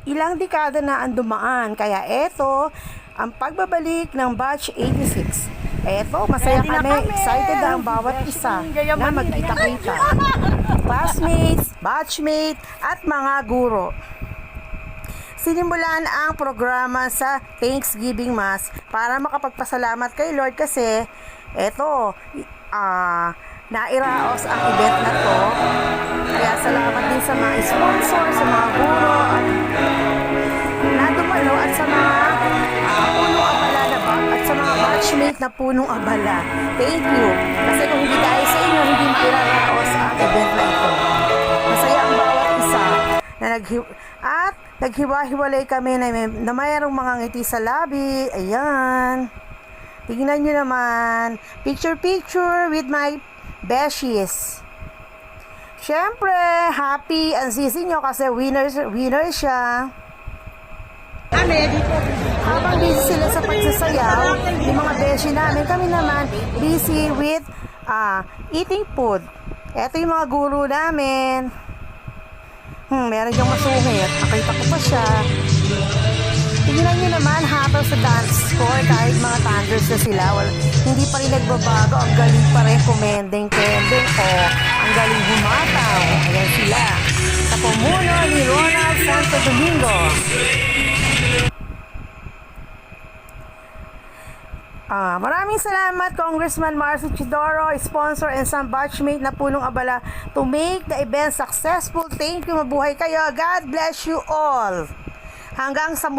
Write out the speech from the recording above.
ilang dekada na ang dumaan. Kaya eto, ang pagbabalik ng Batch 86. Eto, masaya kami. Excited ang bawat isa na magkita-kita. Classmates, batchmate, at mga guro. Sinimulan ang programa sa Thanksgiving Mass para makapagpasalamat kay Lord kasi eto, nairaos ang event na to. Kaya salamat din sa mga sponsor, sa mga guro na dumalo at sa mga punong abala na ba at sa mga batchmate na punong abala. Thank you. Kasi kung hindi dahil sa inyo, hindi mairaraos ang event na ito. Masaya ang bawat isa na naghiwa-hiwalay kami na mayroong mga ngiti sa labi. Ayan. Tingnan nyo naman. Picture with my beshies. Siyempre, happy ang sisi nyo kasi winner siya. Habang busy sila sa pagsasayaw, yung mga beshi namin, kami naman busy with eating food. Ito yung mga guro namin. Meron yung masungit. Nakita ko pa siya. Tingnan nyo naman habang sa dance score, kahit mga thunders na sila, hindi pa rin nagbabago. Ang galing pa rin kumending-kending o ang galing humataw. Ayan sila. Sa pumuno ni Ronald Santo Domingo. Maraming salamat Congressman Marcy Chidoro, sponsor and some batchmate na punong abala to make the event successful. Thank you, mabuhay kayo. God bless you all. Hanggang sa muli.